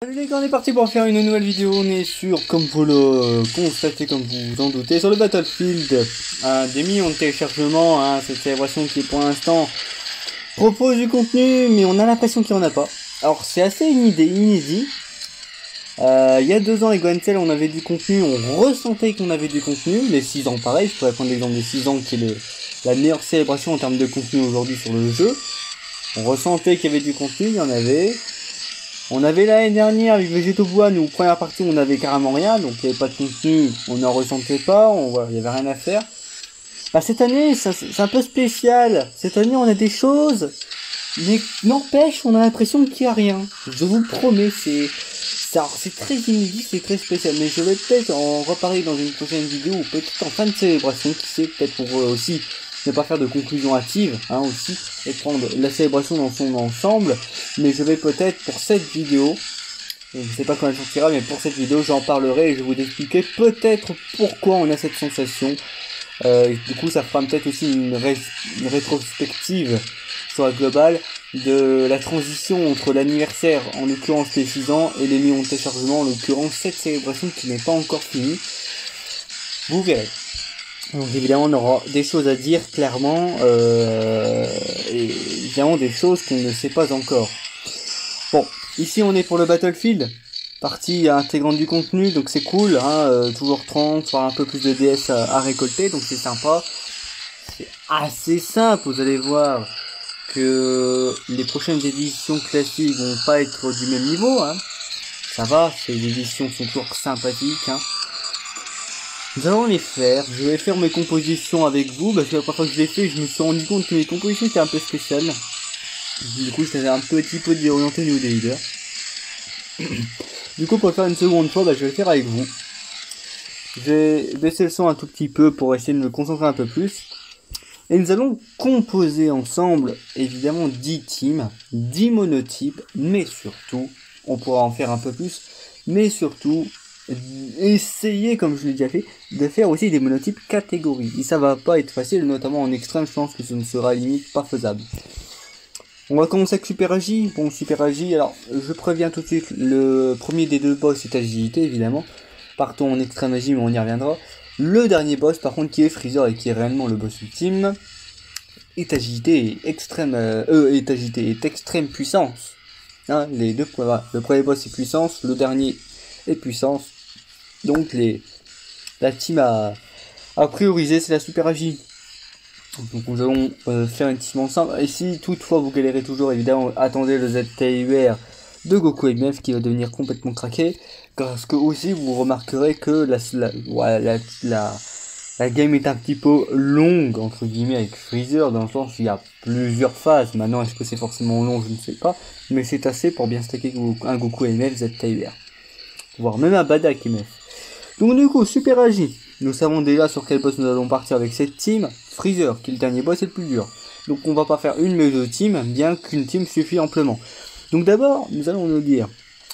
Salut les gars, on est parti pour faire une nouvelle vidéo. On est sur, comme vous le constatez, comme vous vous en doutez, sur le Battlefield. Des millions de téléchargements, cette célébration qui pour l'instant propose du contenu, mais on a l'impression qu'il n'y en a pas. Alors c'est assez inédit. Il y a 2 ans avec Goentel, on avait du contenu, on ressentait qu'on avait du contenu. Les 6 ans pareil, je pourrais prendre l'exemple des 6 ans qui est la meilleure célébration en termes de contenu aujourd'hui sur le jeu. On ressentait qu'il y avait du contenu, il y en avait. On avait l'année dernière avec Végéto Bois, nous, première partie, on avait carrément rien, donc il n'y avait pas de contenu, on n'en ressentait pas, il n'y avait rien à faire. Bah, cette année, c'est un peu spécial. Cette année, on a des choses, mais n'empêche, on a l'impression qu'il n'y a rien. Je vous promets, c'est très inédit, c'est très spécial, mais je vais peut-être en reparler dans une prochaine vidéo, ou peut-être en fin de célébration, qui sait, peut-être pour aussi ne pas faire de conclusion hâtive, aussi, et prendre la célébration dans son ensemble. Mais je vais peut-être, pour cette vidéo, je ne sais pas quand elle sortira, mais pour cette vidéo, j'en parlerai et je vais vous expliquer peut-être pourquoi on a cette sensation. Du coup, ça fera peut-être aussi une rétrospective sur la globale de la transition entre l'anniversaire, en l'occurrence les 6 ans, et les millions de téléchargements, en l'occurrence cette célébration qui n'est pas encore finie. Vous verrez. Donc évidemment on aura des choses à dire clairement, et évidemment des choses qu'on ne sait pas encore. Bon, ici on est pour le Battlefield, partie intégrante du contenu, donc c'est cool, toujours 30, voire un peu plus de DS à récolter, donc c'est sympa. C'est assez simple, vous allez voir que les prochaines éditions classiques vont pas être du même niveau, ça va, ces éditions sont toujours sympathiques, Nous allons les faire, je vais faire mes compositions avec vous, parce que la première fois que je l'ai fait, je me suis rendu compte que mes compositions étaient un peu spéciales. Du coup, j'étais un petit peu déorienté au niveau des leaders. Du coup, pour le faire une seconde fois, je vais le faire avec vous. Je vais baisser le son un tout petit peu pour essayer de me concentrer un peu plus. Et nous allons composer ensemble, évidemment, 10 teams, 10 monotypes, mais surtout, on pourra en faire un peu plus, mais surtout, essayer, comme je l'ai déjà fait, de faire aussi des monotypes catégories. Et ça va pas être facile, notamment en extrême, je pense que ce ne sera limite pas faisable. On va commencer avec Super Agi. Bon, Super Agi, alors je préviens tout de suite, le premier des 2 boss est Agilité, évidemment. Partons en extrême Agi, mais on y reviendra. Le dernier boss, par contre, qui est Freezer et qui est réellement le boss ultime, est Agilité et extrême, est extrême puissance. Les deux, voilà. Le premier boss est puissance, le dernier est puissance. Donc la team à prioriser, c'est la Super Agi. Donc nous allons faire une team ensemble. Et si toutefois vous galérez toujours, évidemment, attendez le ZTUR de Goku MF qui va devenir complètement craqué. Parce que aussi vous remarquerez que la game est un petit peu longue, entre guillemets, avec Freezer, dans le sens où il y a plusieurs phases. Maintenant, est-ce que c'est forcément long, je ne sais pas. Mais c'est assez pour bien stacker un Goku MF ZTUR. Voire même un Badak MF. Donc du coup, Super Agi. Nous savons déjà sur quel boss nous allons partir avec cette team. Freezer, qui est le dernier boss et le plus dur. Donc on va pas faire une mais 2 teams, bien qu'une team suffit amplement. Donc d'abord, nous allons nous dire,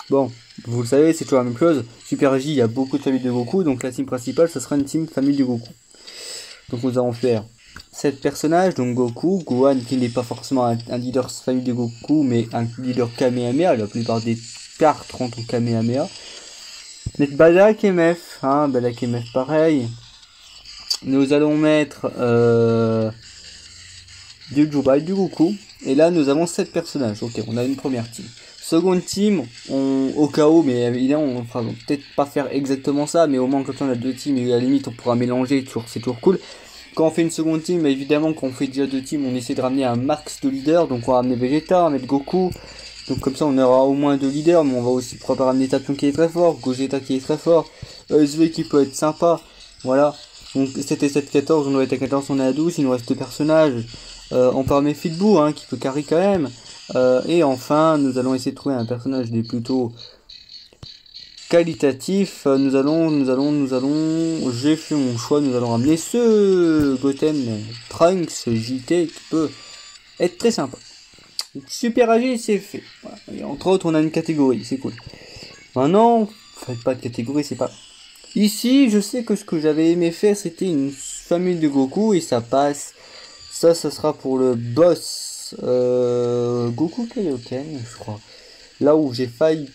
bon, vous le savez, c'est toujours la même chose. Super Agi, il y a beaucoup de familles de Goku, donc la team principale, ça sera une team famille de Goku. Donc nous allons faire 7 personnages, donc Goku, Gohan, qui n'est pas forcément un leader famille de Goku, mais un leader Kamehameha, la plupart des cartes rentrent en Kamehameha. Mettre Badak MF, Badak MF pareil. Nous allons mettre du Juba et du Goku. Et là nous avons 7 personnages. Ok, on a une première team. Seconde team, au cas où, mais évidemment on fera peut-être pas faire exactement ça, mais au moins quand on a 2 teams, et à la limite on pourra mélanger, c'est toujours cool. Quand on fait une seconde team, évidemment quand on fait déjà 2 teams, on essaie de ramener un max de leaders, donc on va ramener Vegeta, on va mettre Goku. Donc comme ça on aura au moins 2 leaders, mais on va aussi pouvoir ramener Tapion qui est très fort, Gogeta qui est très fort, SV qui peut être sympa, voilà. Donc c'était 7-14, on doit être à 14, on est à 12, il nous reste 2 personnages. On peut ramener Fitboo, qui peut carry quand même. Et enfin, nous allons essayer de trouver un personnage des plutôt qualitatifs. Nous allons, j'ai fait mon choix, nous allons ramener ce Goten Trunks JT qui peut être très sympa. Super Agi, c'est fait. Voilà. Et entre autres, on a une catégorie, c'est cool. Maintenant, faites pas de catégorie, c'est pas... Ici, je sais que ce que j'avais aimé faire, c'était une famille de Goku, et ça passe. Ça sera pour le boss Goku Kaioken, je crois. Là où j'ai failli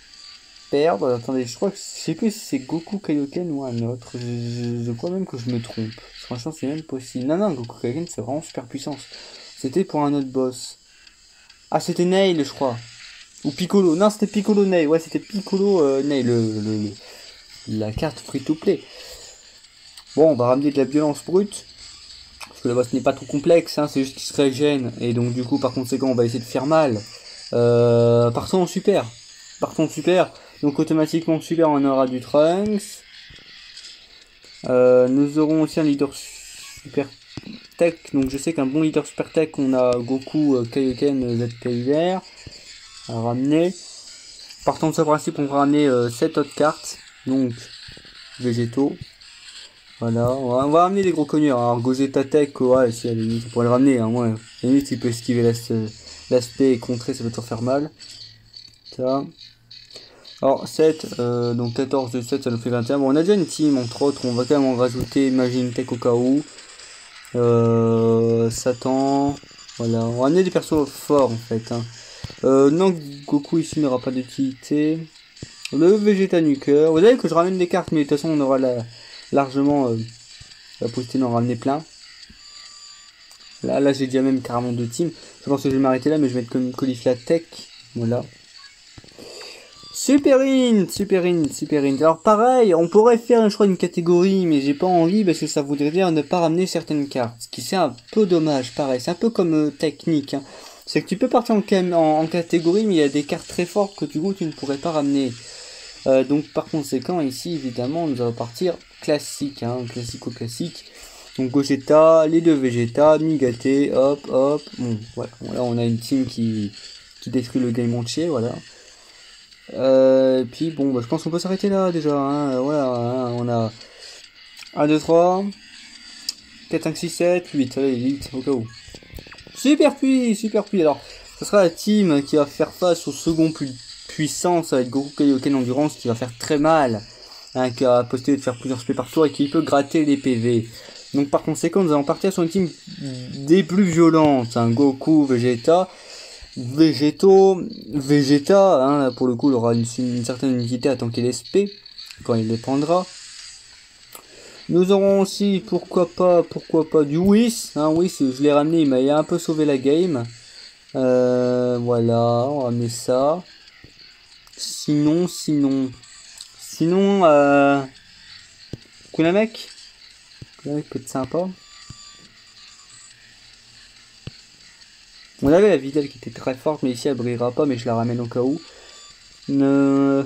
perdre. Attendez, je crois que je sais plus si c'est Goku Kaioken ou un autre. Je crois même que je me trompe. Franchement, c'est même possible. Non, non, Goku Kaioken, c'est vraiment super puissance. C'était pour un autre boss. Ah, c'était Nail, je crois. Ou Piccolo. Non, c'était Piccolo Nail. Ouais, c'était Piccolo Nail, la carte free-to-play. Bon, on va ramener de la violence brute. Parce que le boss n'est pas trop complexe, hein, c'est juste qu'il se régène. Et donc, du coup, par conséquent, on va essayer de faire mal. Partons en super. Partons en super. Donc, automatiquement, super, on aura du Trunks. Nous aurons aussi un leader super tech. Donc, je sais qu'un bon leader super tech, on a Goku, Kaioken, ZKUR à ramener. Partant de ce principe, on va ramener 7 autres cartes. Donc, végétaux. Voilà, on va ramener des gros cogneurs. Alors, Gogeta Tech, ouais, si à la limite, on pourrait le ramener. Hein, ouais. À la limite, il peut esquiver l'aspect et contrer, ça peut toujours faire mal. Ça. Alors, 7, donc 14 de 7, ça nous fait 21. Bon, on a déjà une team, entre autres. On va quand même en rajouter Imagine Tech au cas où. Satan. Voilà, on va ramener des persos forts, en fait. Hein. Non, Goku ici n'aura pas d'utilité. Le Vegeta Nuker. Vous savez que je ramène des cartes, mais de toute façon, on aura largement la possibilité d'en ramener plein. Là j'ai déjà même carrément 2 teams. Je pense que je vais m'arrêter là, mais je vais mettre comme Caulifla Tech. Voilà. Super Int. Alors pareil, on pourrait faire je crois une catégorie, mais j'ai pas envie parce que ça voudrait dire ne pas ramener certaines cartes. Ce qui c'est un peu dommage, pareil. C'est un peu comme technique. Hein. C'est que tu peux partir en catégorie, mais il y a des cartes très fortes que du coup tu ne pourrais pas ramener. Donc par conséquent ici évidemment nous allons partir classique, hein, classique. Donc Gogeta, les 2 Vegeta, Migate, hop. Bon voilà, là on a une team qui détruit le game entier, voilà. Puis bon bah, je pense qu'on peut s'arrêter là déjà, hein, voilà, hein, on a 1, 2, 3, 4, 5, 6, 7, 8, allez 8 au cas où. Super puits, alors ce sera la team qui va faire face au second puissance avec Goku Kaioken Endurance qui va faire très mal, hein, qui a posté de faire plusieurs spé par tour et qui peut gratter les PV. Donc par conséquent nous allons partir sur une team des plus violentes, hein, Goku, Vegeta, hein, pour le coup il aura une certaine utilité à tanker les SP quand il les prendra. Nous aurons aussi pourquoi pas du Whis, hein, Whis je l'ai ramené, il m'a un peu sauvé la game. Voilà, on va ramener ça. Sinon, Kunamek peut être sympa. On avait la Videl qui était très forte, mais ici elle brillera pas, mais je la ramène au cas où. Le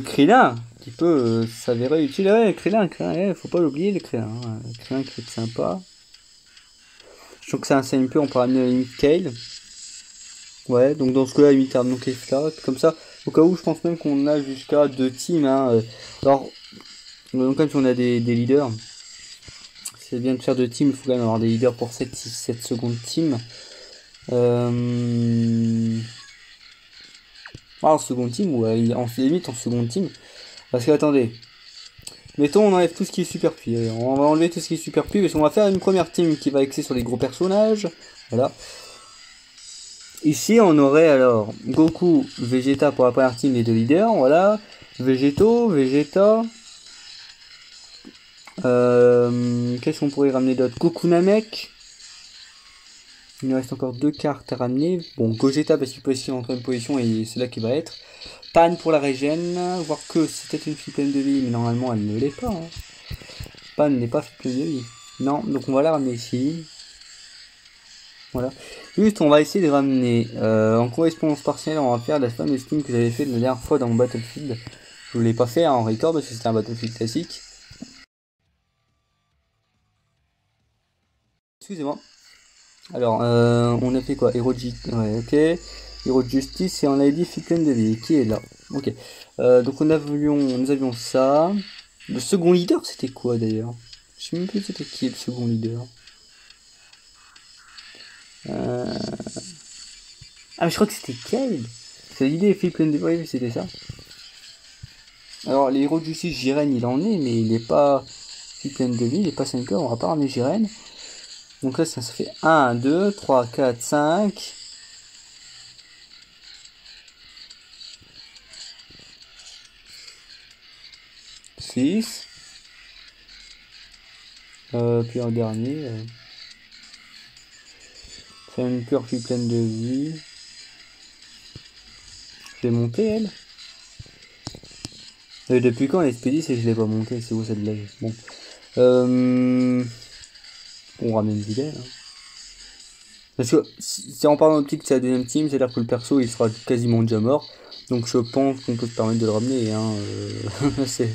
Krillin, qui peut s'avérer utile. Ouais, le Krillin, faut pas l'oublier, le Krillin. Hein. Le Krillin qui est sympa. Je trouve que ça enseigne un peu, on peut ramener la limite Kale. Ouais, donc dans ce cas-là, limite donc là, comme ça. Au cas où, je pense même qu'on a jusqu'à 2 teams. Hein. Alors, donc comme si on a des leaders, c'est bien de faire 2 teams, il faut quand même avoir des leaders pour 7 secondes team. En second team, ou en limite en second team. Parce que attendez. Mettons, on enlève tout ce qui est super puits. On va enlever tout ce qui est super puits, parce qu'on va faire une première team qui va axer sur les gros personnages. Voilà. Ici, on aurait alors Goku, Vegeta pour la première team, les 2 leaders. Voilà. Vegeta. Qu'est-ce qu'on pourrait ramener d'autre? Goku Namek. Il nous reste encore 2 cartes à ramener. Bon, Gogeta parce qu'il peut essayer d'entrer en position et c'est là qu'il va être. Pan pour la régène. Voir que c'était une fille pleine de vie, mais normalement elle ne l'est pas. Hein. Pan n'est pas fille pleine de vie. Non, donc on va la ramener ici. Voilà. Juste, on va essayer de ramener en correspondance partielle. On va faire la fameuse team que j'avais fait la dernière fois dans mon Battlefield. Je ne l'ai pas fait en record parce que c'était un Battlefield classique. Excusez-moi. Alors, on a fait quoi? Hero ouais, ok. Hero Justice et on avait dit fille pleine de vie. Qui est là? Ok. Donc nous avions ça. Le second leader, c'était quoi d'ailleurs? Je sais même plus c'était qui le second leader. Ah mais je crois que c'était Kale. C'est l'idée fille pleine de vie, oui, c'était ça. Alors les héros de justice, Jiren il en est, mais il est pas fille pleine de vie, il est pas 5 heures, on va pas ramener Jiren. Donc là ça fait 1, 2, 3, 4, 5. 6. Puis en dernier, c'est une pure puis pleine de vie. Je l'ai monté elle. Depuis quand l'Expédie et je l'ai pas monté, c'est où cette blague? Bon. On ramène Videl. Hein. Parce que si on parle en optique de sa deuxième team, c'est-à-dire que le perso il sera quasiment déjà mort. Donc je pense qu'on peut se permettre de le ramener. Hein. C'est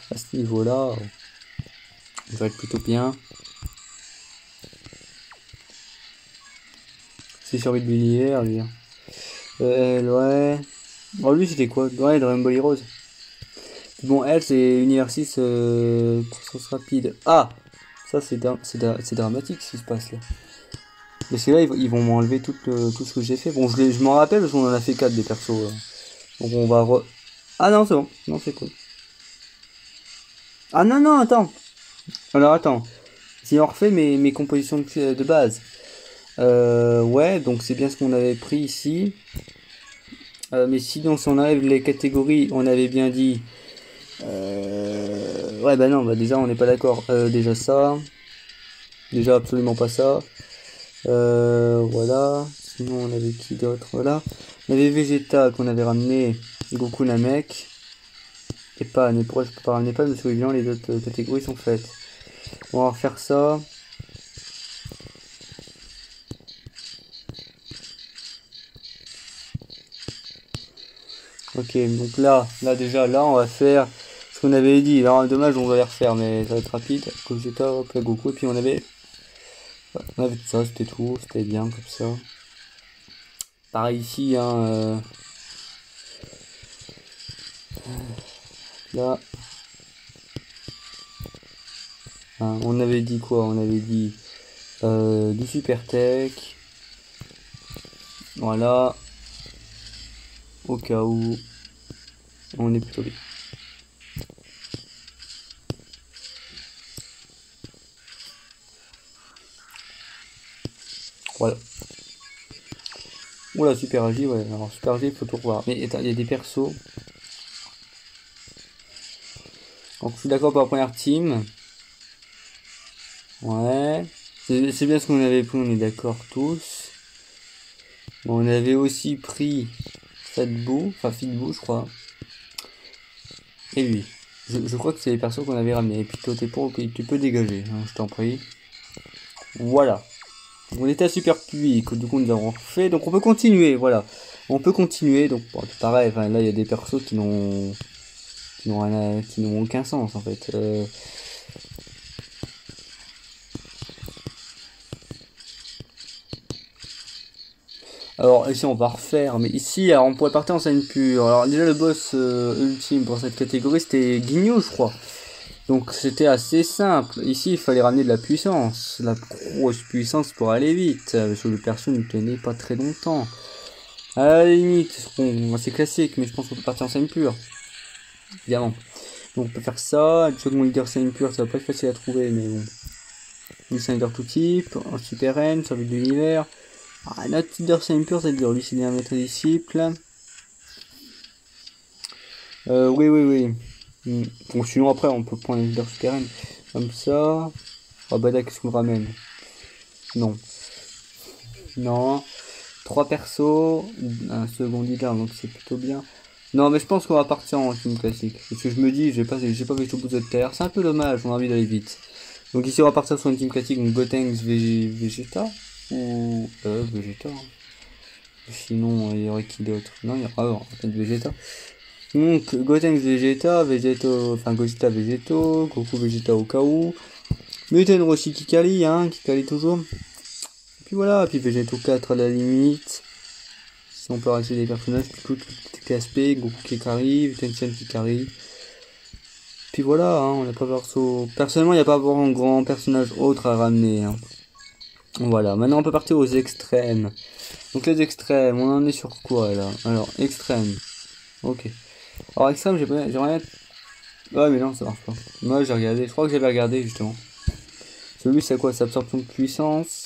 à ce niveau-là. Ça va être plutôt bien. C'est sur de l'univers, lui. Elle, ouais. Oh, lui, c'était quoi? Ouais, Dragon Ball Heroes. Bon, elle, c'est Univers 6, croissance rapide. Ah! Ça, c'est dramatique ce qui se passe là. Parce que là, ils vont m'enlever tout ce que j'ai fait. Bon, je m'en rappelle parce qu'on en a fait 4 des persos. Donc, on va Ah non, c'est bon. Non, c'est cool. Ah non, non, attends. Alors, attends. Si on refait mes compositions de base. Ouais, donc c'est bien ce qu'on avait pris ici. Mais sinon, si on enlève les catégories, on avait bien dit... Ouais, bah non, bah déjà, on n'est pas d'accord. Déjà ça. Déjà, absolument pas ça. Voilà. Sinon, on avait qui d'autre? Voilà. On avait Vegeta qu'on avait ramené. Goku Namek. Et pas, mais pourquoi je peux pas ramener pas? Parce que évidemment, les autres catégories sont faites. On va refaire ça. Ok, donc là déjà, là on va faire ce qu'on avait dit. Alors dommage, on va les refaire, mais ça va être rapide. Gogeta, hop là, Goku, et puis on avait tout ça, c'était tout, c'était bien comme ça. Pareil ici, hein. Là. Hein, on avait dit quoi? On avait dit du Super Tech. Voilà. Au cas où. On est plutôt bien. Voilà. Oula, Super Agi, ouais. Alors, Super Agi, il faut tout revoir. Mais il y a des persos. Donc, je suis d'accord pour la première team. Ouais. C'est bien ce qu'on avait pris, on est d'accord tous. Bon, on avait aussi pris Fatbou, enfin Fitbou, je crois. Et lui. Je crois que c'est les persos qu'on avait ramenés. Et puis toi, t'es pour, tu peux dégager, hein, je t'en prie. Voilà. On était à Super Public, du coup nous avons fait, donc on peut continuer, voilà. On peut continuer, donc bon, pareil, enfin, là il y a des persos qui n'ont aucun sens en fait. Alors ici on va refaire, mais ici alors, on pourrait partir en scène pure. Alors déjà le boss ultime pour cette catégorie c'était Guignol je crois. Donc c'était assez simple. Ici il fallait ramener de la puissance, la grosse puissance pour aller vite, parce que le perso ne tenait pas très longtemps. À la limite, bon, c'est classique, mais je pense qu'on peut partir en scène pure. Évidemment. Donc on peut faire ça, le second leader scène pure, ça va pas être facile à trouver, mais bon. Leader tout type, un super N, survie de l'univers. Ah, notre leader scène pure, c'est-à-dire lui c'est un maître disciple. Oui. Bon, sinon après on peut prendre un leader super N. Comme ça. Oh bah là, qu'est-ce qu'on ramène? Non. Non. 3 persos, un second leader, donc c'est plutôt bien. Non, mais je pense qu'on va partir en team classique. Parce que je me dis, j'ai pas vu tout bout de terre. C'est un peu dommage, on a envie d'aller vite. Donc ici, on va partir sur une team classique, donc Gotenks, Vegeta. Ou Vegeta. Sinon, il y aurait qui d'autre? Non, il y aura peut-être Vegeta. Donc, Gotenks, Vegeta, Gogeta, Vegeto, Goku, Vegeta au cas où. Muten Roshi Kikali, hein, Kikali toujours. Puis voilà, puis Vegeto 4 à la limite. Si on peut rajouter des personnages, puis tout KSP, Goku Kikari, Tenchan Kikari. Puis voilà, hein, on n'a pas perso. Personnellement, il n'y a pas vraiment un grand personnage autre à ramener. Hein. Voilà, maintenant on peut partir aux extrêmes. Donc les extrêmes, on en est sur quoi là? Alors, extrême. Ok. Alors extrême, j'aimerais bien... Ouais mais non, ça marche pas. Moi j'ai regardé, je crois que j'avais regardé justement. Celui c'est quoi? C'est absorption de puissance.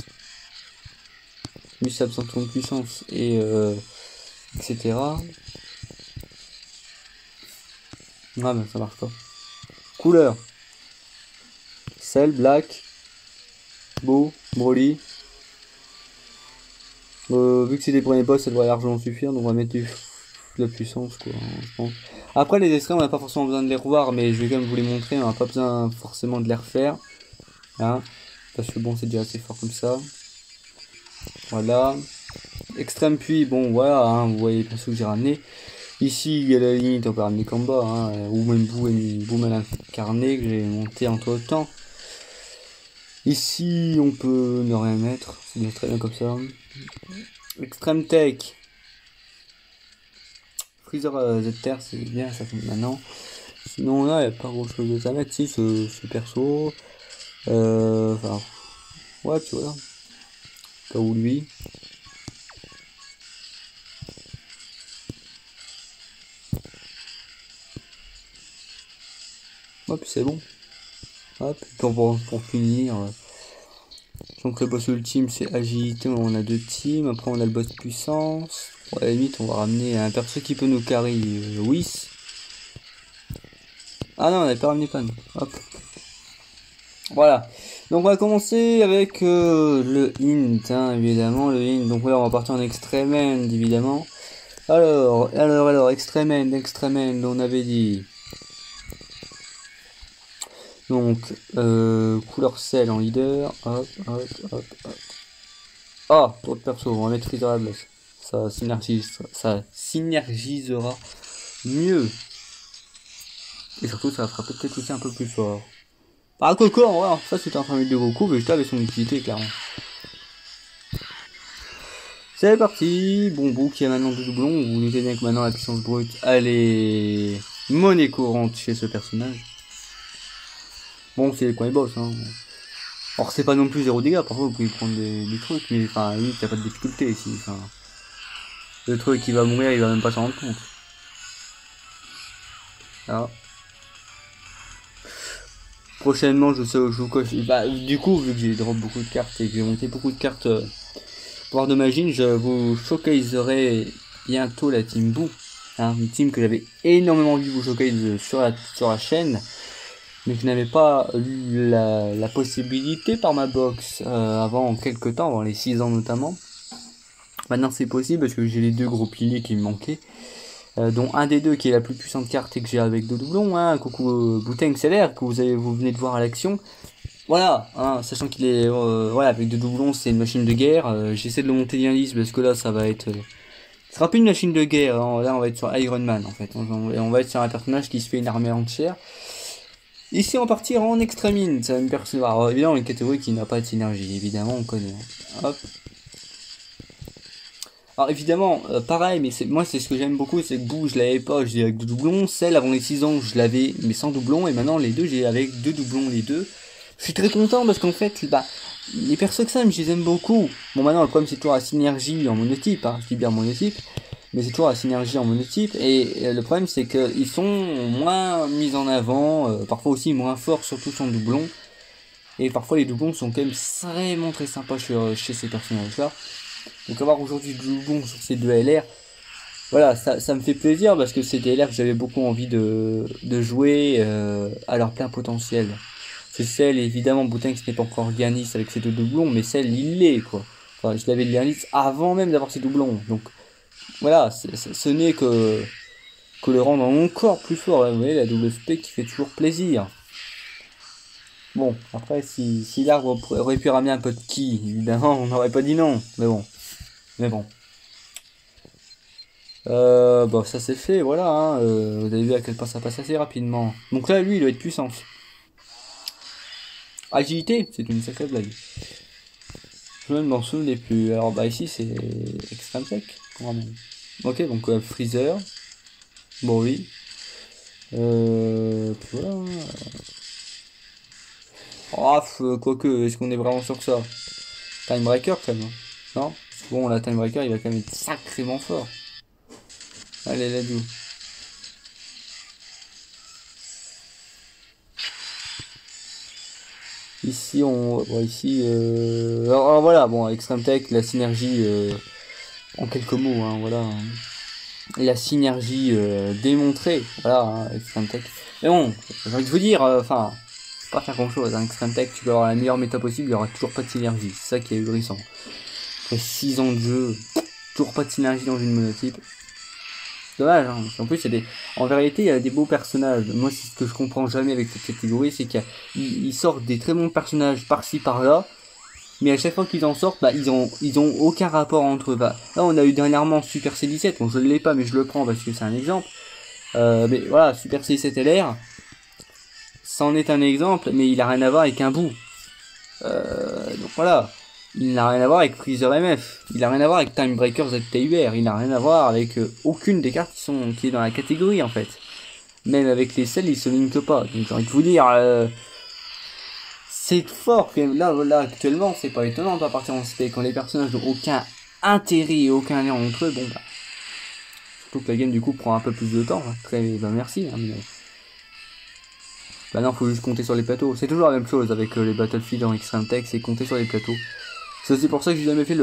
Lui c'est absorption de puissance et etc. Ah ben ça marche pas. Couleur. Cell, black. Beau, Broly. Vu que c'est des premiers boss, ça devrait largement suffire. Donc on va mettre de la puissance, quoi, je pense. Après, les extraits, on n'a pas forcément besoin de les revoir, mais je vais quand même vous les montrer. On n'a pas besoin forcément de les refaire. Hein, parce que bon, c'est déjà assez fort comme ça. Voilà. Extrême puits, bon, voilà, hein, vous voyez les persos que j'ai ramené. Ici, il y a la limite, on peut ramener combat, hein, ou même Boomerang incarné que j'ai monté entre temps. Ici, on peut ne rien mettre, c'est bien très bien comme ça. Extreme Tech. Freezer ZTR, c'est bien, ça fait maintenant. Sinon, là, il n'y a pas grand chose à mettre. Si, ce perso. Enfin, ouais, tu vois. Pas où lui. Hop, c'est bon. Hop, pour finir. Donc le boss ultime c'est agilité, on a 2 teams, après on a le boss puissance. Bon, à la limite on va ramener un perso qui peut nous carry Whis. Ah non, on n'a pas ramené Pan. Hop. Voilà. Donc on va commencer avec le hint, hein, évidemment, le hint. Donc là on va partir en extreme end, évidemment. Alors, extreme end, on avait dit. Donc, couleur sel en leader, hop. Ah, trop de perso, on va mettre Freezer à la place. Ça synergisera mieux. Et surtout, ça fera peut-être aussi un peu plus fort. Ah, Coco, voilà, ça c'était un famille de Goku, Vegeta avec son utilité, clairement. C'est parti, bon, Boo qui a maintenant 2 doublons, vous notez bien que maintenant la puissance brute, elle est monnaie courante chez ce personnage. Bon, c'est les premiers boss, hein. Alors, c'est pas non plus 0 dégâts, parfois vous pouvez prendre des trucs, mais enfin, oui, t'as pas de difficulté ici, enfin. Le truc qui va mourir, il va même pas s'en rendre compte. Alors. Prochainement, je sais où je vous coche. Bah, du coup, vu que j'ai drop beaucoup de cartes et que j'ai monté beaucoup de cartes pouvoir de magie, je vous showcaserai bientôt la team Boo. Hein, une team que j'avais énormément vu vous showcase sur la chaîne. Mais je n'avais pas eu la possibilité par ma box avant quelques temps, avant les 6 ans notamment. Maintenant c'est possible parce que j'ai les 2 gros piliers qui me manquaient. Dont un des 2 qui est la plus puissante carte et que j'ai avec 2 doublons. Hein, coucou Bouteng Celer que vous venez de voir à l'action. Voilà, hein, sachant qu'il est voilà, avec 2 doublons c'est une machine de guerre. J'essaie de le monter bien lisse parce que là ça va être... ce sera plus une machine de guerre, hein, là on va être sur Iron Man en fait. On va être sur un personnage qui se fait une armée entière. Ici, on va partir en extrémine. Ça va me percevoir. Alors, évidemment, une catégorie qui n'a pas de synergie. Évidemment, on connaît. Hop. Alors, évidemment, pareil, mais moi, c'est ce que j'aime beaucoup. C'est que Boo, je l'avais pas. Je l'ai avec 2 doublons. Celle, avant les 6 ans, je l'avais, mais sans doublons. Et maintenant, les 2, j'ai avec 2 doublons, les 2. Je suis très content parce qu'en fait, bah, les persos que ça, je les aime beaucoup. Bon, maintenant, le problème, c'est toujours la synergie en monotype. Hein. Je dis bien monotype. Mais c'est toujours la synergie en monotype, et le problème c'est qu'ils sont moins mis en avant, parfois aussi moins forts, surtout son doublon, et parfois les doublons sont quand même vraiment très sympas chez ces personnages-là. Donc avoir aujourd'hui du doublon sur ces 2 LR, voilà, ça me fait plaisir, parce que c'est des LR que j'avais beaucoup envie de jouer à leur plein potentiel. C'est celle, évidemment, Bouteng ce n'est pas encore Giannis avec ses 2 doublons, mais celle, il l'est, quoi. Enfin, je l'avais de Giannis avant même d'avoir ses doublons, donc... Voilà, ce n'est que le rendre encore plus fort. Vous voyez, la double spec qui fait toujours plaisir. Bon, après, si l'arbre aurait pu ramener un peu de ki, évidemment, on n'aurait pas dit non. Mais bon. Bon, ça c'est fait, voilà. Hein, vous avez vu à quel point ça passe assez rapidement. Donc là, lui, il doit être puissance. Agilité, c'est une sacrée blague. Je me m'en souviens plus. Alors, bah, ici, c'est extrême sec. Vraiment. Ok, donc Freezer. Bon, oui. Puis voilà. Oh, quoique, est-ce qu'on est vraiment sur ça? Timebreaker, quand même. Non? Bon, la Timebreaker, il va quand même être sacrément fort. Allez, let's go. Ici, alors, voilà, bon, Extreme Tech, la synergie, en quelques mots, hein, voilà. La synergie démontrée, voilà, hein, Extreme Tech. Mais bon, j'ai envie de vous dire, enfin, pas faire grand chose, hein. Extreme Tech, tu peux avoir la meilleure méta possible, il y aura toujours pas de synergie, c'est ça qui est ahurissant. Après 6 ans de jeu, toujours pas de synergie dans une monotype. Dommage, hein. En plus, en vérité, il y a des beaux personnages. Moi, c'est ce que je comprends jamais avec cette catégorie, c'est qu'ils sortent des très bons personnages par-ci par-là, mais à chaque fois qu'ils en sortent, bah, ils ont aucun rapport entre eux. Bah, là, on a eu dernièrement Super C17, bon, je ne l'ai pas, mais je le prends parce que c'est un exemple. Mais voilà, Super C17 LR, c'en est un exemple, mais il a rien à voir avec un bout. Donc voilà. Il n'a rien à voir avec Freezer MF, il n'a rien à voir avec Timebreaker ZTUR, il n'a rien à voir avec aucune des cartes qui est dans la catégorie en fait. Même avec les selles, ils se linkent pas. Donc j'ai envie de vous dire, c'est fort que là actuellement, c'est pas étonnant de pas partir en SP quand les personnages n'ont aucun intérêt et aucun lien entre eux. Bon bah, surtout que la game du coup prend un peu plus de temps. Hein. Très, bah merci. Hein, mais... Bah non, faut juste compter sur les plateaux. C'est toujours la même chose avec les Battlefield en Extreme Tech, c'est compter sur les plateaux. C'est aussi pour ça que j'ai jamais fait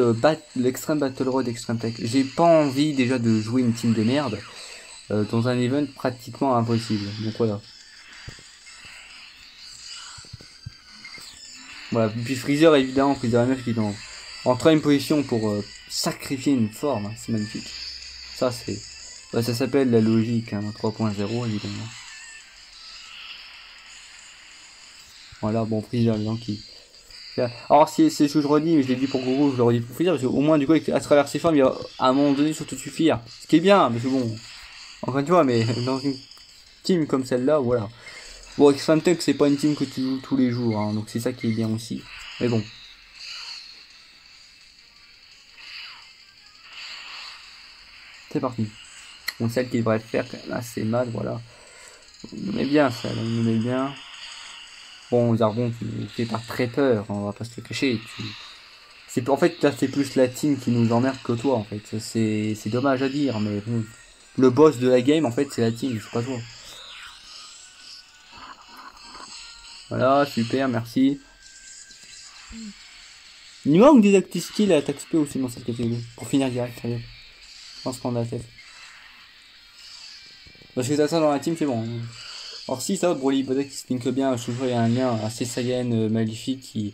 l'Extreme Battle Road Extreme Tech. J'ai pas envie déjà de jouer une team de merde dans un event pratiquement impossible. Donc voilà. Voilà. Puis Freezer évidemment, Freezer MF qui est en troisième position pour sacrifier une forme. Hein. C'est magnifique. Ça c'est... Bah, ça s'appelle la logique, hein, 3.0 évidemment. Voilà, bon Freezer évidemment qui... Alors c'est ce que je redis, mais je l'ai dit pour Gourou, je le redis pour Freezer, parce qu'au moins du coup à travers ces formes, il va à un moment donné surtout suffire. Ce qui est bien, parce que bon, encore une fois, mais dans une team comme celle-là, voilà. Bon, Extreme Tech c'est pas une team que tu joues tous les jours, hein, donc c'est ça qui est bien aussi. Mais bon. C'est parti. Bon, celle qui devrait faire quand même assez mal, voilà. On met bien ça, on met bien. Bon, Zarbon, tu fais pas très peur, on va pas se le cacher. En fait, là, c'est plus la team qui nous emmerde que toi, en fait. C'est dommage à dire, mais bon. Le boss de la game, en fait, c'est la team, c'est pas toi. Voilà, super, merci. Il manque des active skills à attaque SP aussi dans cette catégorie. Pour finir direct, très bien. Je pense qu'on a la tête. Parce que t'as ça dans la team, c'est bon. Alors si ça, Broly peut-être qu'il se link bien, je trouve qu'il y a un lien assez Saiyan maléfique qui,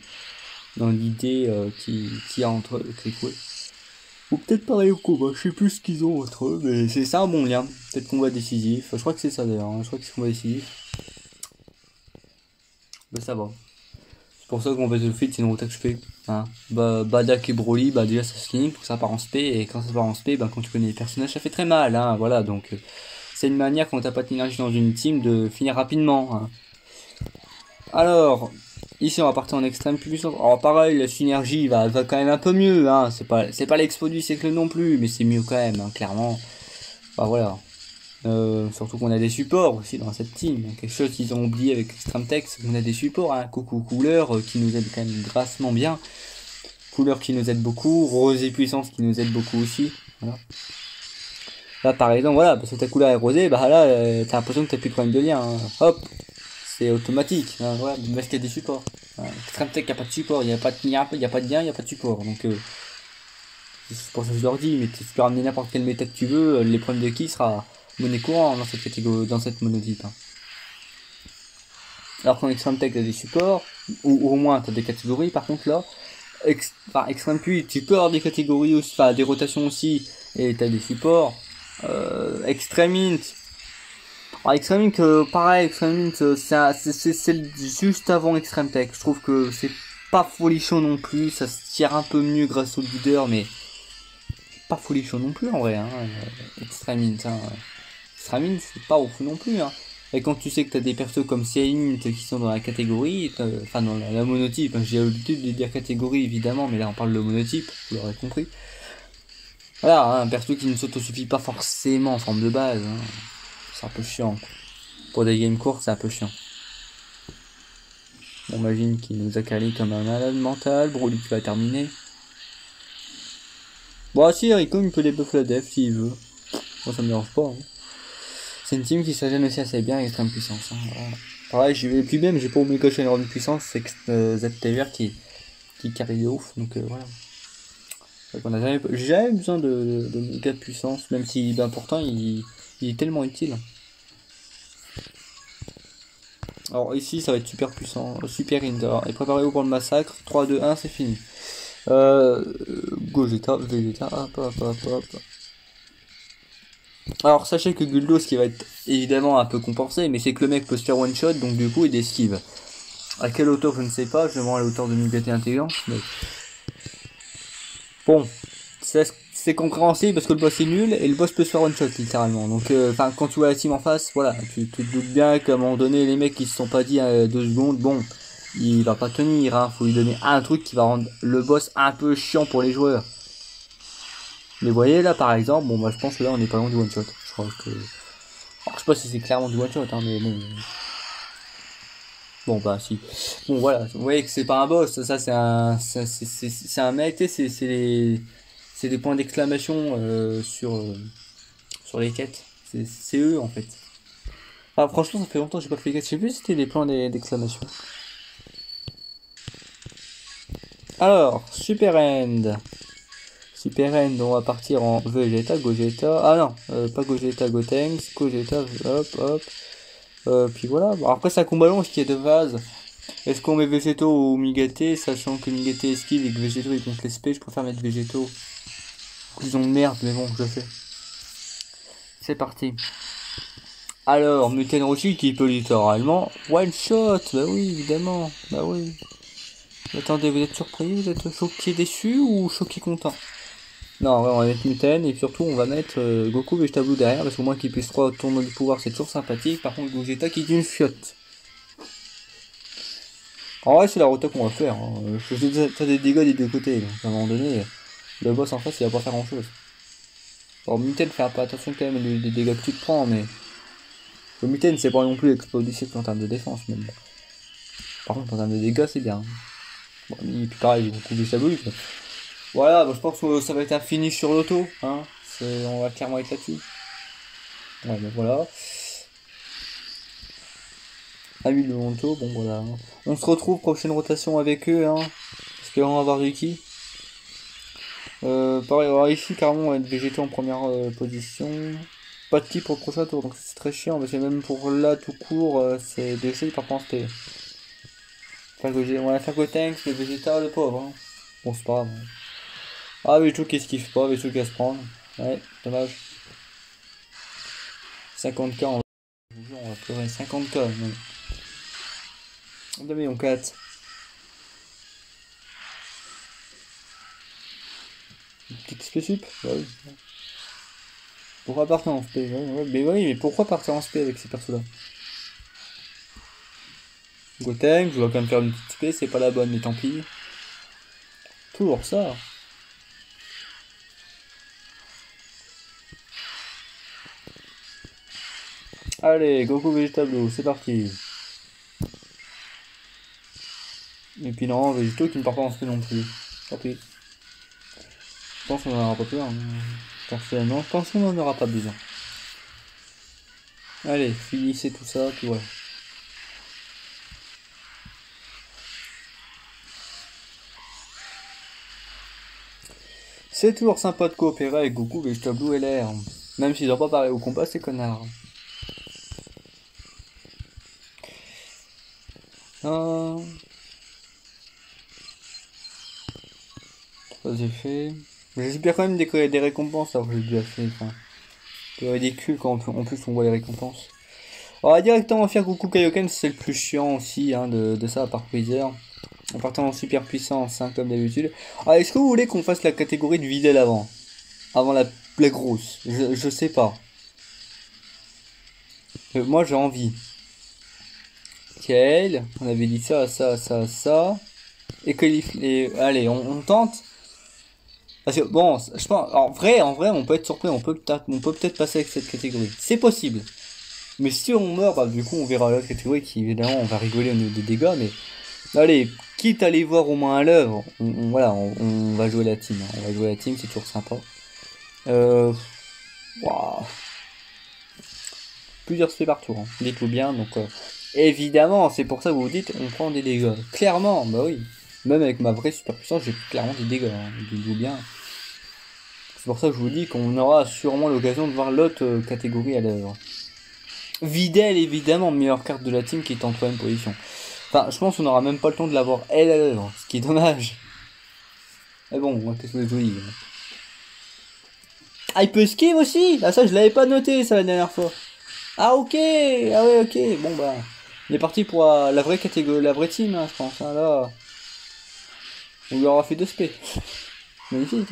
dans l'idée qui a entre eux, ou peut-être pareil au combat, je sais plus ce qu'ils ont entre eux, mais c'est ça un bon lien. Peut-être combat décisif, je crois que c'est ça d'ailleurs, hein. Je crois que c'est combat décisif. Bah ça va. C'est pour ça qu'on Battlefield c'est une route que je fais. Hein. Badak et Broly, bah déjà ça se link, ça part en spé, et quand ça part en spé, bah quand tu connais les personnages ça fait très mal, hein, voilà, donc c'est une manière quand t'as pas d'énergie dans une team de finir rapidement. Hein. Alors, ici on va partir en extrême puissance. Alors pareil, la synergie va quand même un peu mieux, hein. C'est pas l'expo du siècle non plus, mais c'est mieux quand même, hein, clairement. Bah voilà. Surtout qu'on a des supports aussi dans cette team. Quelque chose qu'ils ont oublié avec Extreme Tech, c'est qu'on a des supports, hein. Coucou Couleur qui nous aide quand même grassement bien. Couleur qui nous aide beaucoup, Rosé Puissance qui nous aide beaucoup aussi. Voilà. Là par exemple, voilà, parce que ta couleur est rosée, bah là t'as l'impression que t'as plus de problème de lien. Hein. Hop, c'est automatique, hein, voilà, parce qu'il y a des supports. Voilà. Extreme Tech, il n'y a pas de support, il n'y a pas de lien, il n'y a pas de support. Donc, c'est pour ça que je leur dis, mais tu peux ramener n'importe quelle méta que tu veux, l'épreuve de qui sera monnaie courante dans cette catégorie, dans cette monotype. Hein. Alors qu'en Extreme Tech, tu as des supports, ou au moins tu as des catégories, par contre là, Extreme Puis, tu peux avoir des catégories aussi, des rotations aussi, et tu as des supports. Extreme Int, alors Extreme Int, pareil, Extreme Int, c'est juste avant Extreme Tech. Je trouve que c'est pas folichon non plus, ça se tire un peu mieux grâce au leader, mais pas folichon non plus en vrai. Hein. Extreme Int, hein. Extreme Int, c'est pas ouf non plus. Hein. Et quand tu sais que t'as des persos comme Int qui sont dans la catégorie, enfin dans la monotype, hein, j'ai l'habitude de dire catégorie évidemment, mais là on parle de monotype, vous l'aurez compris. Voilà, hein, un perso qui ne s'autosuffit pas forcément en forme de base. Hein. C'est un peu chiant. Pour des games courts, c'est un peu chiant. On imagine qu'il nous a calé comme un malade mental. Broly qui va terminer. Bon, si Rico, il peut les buff la def s'il veut. Moi, ça me dérange pas. Hein. C'est une team qui s'agène aussi assez bien avec extrême puissance. Hein. Voilà. Pareil, j'y vais plus même, j'ai pas Omega Shenron de puissance, c'est ZTVR qui carry de ouf. Donc voilà. J'ai jamais besoin de méga puissance, même si ben, pourtant il est tellement utile. Alors ici ça va être super puissant, super Hinder. Et préparez-vous pour le massacre. 3, 2, 1, c'est fini. Gogeta, Vegeta, hop hop hop hop. Alors sachez que Guldo, ce qui va être évidemment un peu compensé, mais c'est que le mec peut se faire one shot, donc du coup il esquive. À quelle hauteur je ne sais pas, je vais voir à la hauteur de Mugate intelligent. Mais... bon, c'est compréhensible parce que le boss est nul et le boss peut se faire one shot littéralement. Donc enfin quand tu vois la team en face, voilà, tu te doutes bien qu'à un moment donné les mecs qui se sont pas dit 2 secondes, bon, il va pas tenir, hein, faut lui donner un truc qui va rendre le boss un peu chiant pour les joueurs. Mais vous voyez là par exemple, bon bah je pense que là on est pas loin du one shot. Je crois que... alors, je sais pas si c'est clairement du one shot, hein, mais bon... bon bah si. Bon voilà, vous voyez que c'est pas un boss, ça c'est un mec, c'est des points d'exclamation sur les quêtes. C'est eux en fait. Ah franchement ça fait longtemps que j'ai pas fait les quêtes, je sais plus si c'était des points d'exclamation. Alors, Super End. Super End, on va partir en Vegeta, Gogeta. Ah non, pas Gogeta, Gotenks, Gogeta, hop, hop. Puis voilà. Bon, après, c'est un combat long, ce qui est de base. Est-ce qu'on met Végéto ou Migate, sachant que Migate esquive et que Végéto il compte l'SP, je préfère mettre Végéto. Ils ont de merde, mais bon, je fais. C'est parti. Alors, Muten Roshi qui peut littéralement one shot. Bah oui, évidemment. Bah oui. Attendez, vous êtes surpris? Vous êtes choqué déçu ou choqué content? Non, ouais, on va mettre Muten et surtout on va mettre Goku Vegeta Blue derrière parce qu'au moins qu'il puisse 3 tournois du pouvoir c'est toujours sympathique. Par contre Gogeta qui est une fiotte. En vrai c'est la rota qu'on va faire. Hein. T'as des dégâts des deux côtés. Donc à un moment donné, le boss en face il va pas faire grand chose. Alors Muten fait un peu attention quand même des dégâts que tu te prends mais... le Muten c'est pas non plus explosif en termes de défense mais bon. Par contre en termes de dégâts c'est bien. Bon, et puis pareil Goku Vegeta Blue quoi. Voilà, bah, je pense que ça va être un finish sur l'auto, hein. On va clairement être là-dessus. Ouais, bah voilà. Ah oui, le Honto, bon voilà. On se retrouve prochaine rotation avec eux, hein. Parce qu'on va avoir Yuki. Pareil, alors ici, carrément, on va être végétaux en première position. Pas de ki pour le prochain tour, donc c'est très chiant, parce que même pour là, tout court, c'est déchet par contre c'était. On va faire Gotenks, le Vegeta, le pauvre, hein. Bon, c'est pas grave. Hein. Ah, Végétaux qui esquive pas, Végétaux qui va se prendre. Ouais, dommage. 50k, on va pleurer 50k. On a mis en 4. Une petite SP sup? Bah oui. Pourquoi partir en SP? Ouais, mais oui, mais pourquoi partir en SP avec ces persos là? Gotenks, je dois quand même faire une petite SP, c'est pas la bonne, mais tant pis. Toujours ça. Allez, Goku Vegeta Blue, c'est parti. Et puis non, Végétaux qui ne part pas en SP non plus. Tant pis. Je pense qu'on en aura pas besoin. Hein. Personnellement, je pense qu'on n'en aura pas besoin. Allez, finissez tout ça, puis voilà. C'est toujours sympa de coopérer avec Goku, Vegeta Blue et l'air. Même s'ils n'ont pas parlé au combat, ces connards. Ça c'est fait. J'espère quand même des récompenses alors que j'ai déjà fait. Enfin, c'est ridicule quand en plus on voit les récompenses. On va directement faire Goku Kaioken, c'est le plus chiant aussi hein, de ça par Freezer. En partant en super puissance, hein, comme d'habitude. Ah, est-ce que vous voulez qu'on fasse la catégorie de Videl avant? Avant la grosse? Je sais pas. Moi j'ai envie. Kale, on avait dit ça, ça, ça, ça. Et que allez, on tente. Parce que bon, je pense, en vrai, on peut être surpris, on peut peut-être passer avec cette catégorie. C'est possible. Mais si on meurt, bah du coup on verra l'autre catégorie qui évidemment on va rigoler au niveau des dégâts, mais allez, quitte à les voir au moins à l'œuvre, voilà, on va jouer la team. Hein. On va jouer la team, c'est toujours sympa. Wow. Plusieurs spé par tour, hein. Dites-vous bien, donc évidemment, c'est pour ça que vous vous dites on prend des dégâts. Clairement, bah oui. Même avec ma vraie super puissance, j'ai clairement des dégâts, hein. Dites-vous bien. C'est pour ça que je vous dis qu'on aura sûrement l'occasion de voir l'autre catégorie à l'œuvre. Videl, évidemment, meilleure carte de la team qui est en 3ème position. Enfin, je pense qu'on n'aura même pas le temps de l'avoir elle à l'œuvre, ce qui est dommage. Mais bon, qu'est-ce que je vous dis. Ah, il peut esquive aussi. Ah, ça, je l'avais pas noté, ça, la dernière fois. Ah, ok. Ah ouais, ok. Bon, bah, il est parti pour la vraie catégorie, la vraie team, hein, je pense. Hein, là, on lui aura fait 2 SP. Magnifique.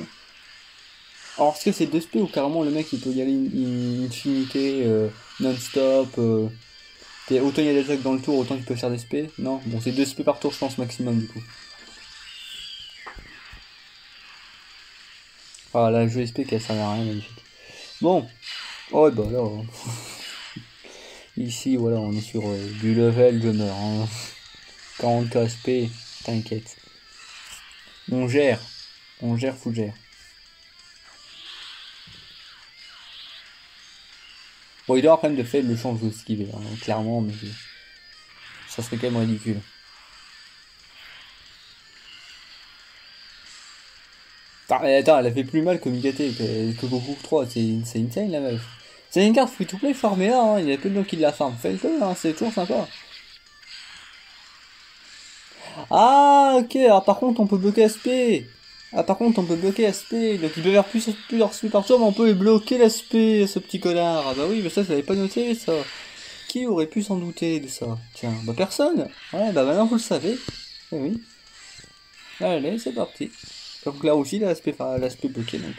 Alors, est-ce que c'est 2 SP ou carrément le mec il peut y aller une infinité non-stop autant il y a des attaques dans le tour, autant il peut faire des SP? Non, bon, c'est 2 SP par tour, je pense, maximum du coup. Ah, la jeu SP qui sert à rien, magnifique. Bon, oh, bah là, ici, voilà, on est sur du level, je meurs. Hein. 40 SP, t'inquiète. On gère, full gère. Bon, il doit avoir quand même de faibles chances de esquiver, hein, clairement, mais ça serait quand même ridicule. Attends, elle a fait plus mal que Migate, que Goku 3, c'est insane la meuf. C'est une carte free to play farmée là, hein. Il y a peu de gens qui la farment. Faites-le, hein, c'est toujours sympa. Ah, ok, alors par contre on peut bloquer SP. Ah, par contre on peut bloquer SP. Donc il peut faire plusieurs SP par tour, mais on peut bloquer l'SP, ce petit connard. Ah bah oui, mais ça je l'avais pas noté ça. Qui aurait pu s'en douter de ça? Tiens, bah personne. Ouais, bah maintenant vous le savez. Eh oui. Allez, c'est parti. Donc là aussi l'aspect bloqué, donc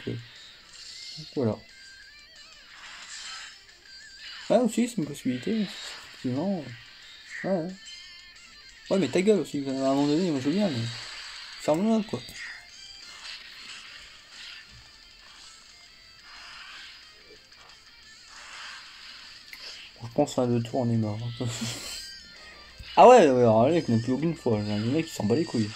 voilà. Ah aussi c'est une possibilité, effectivement. Ouais. Ouais mais ta gueule aussi, à un moment donné, moi je veux bien, mais ferme-la quoi. Je pense à 2 tours on est mort. Ah ouais, alors les mecs n'ont plus aucune fois, le mec il s'en bat les couilles.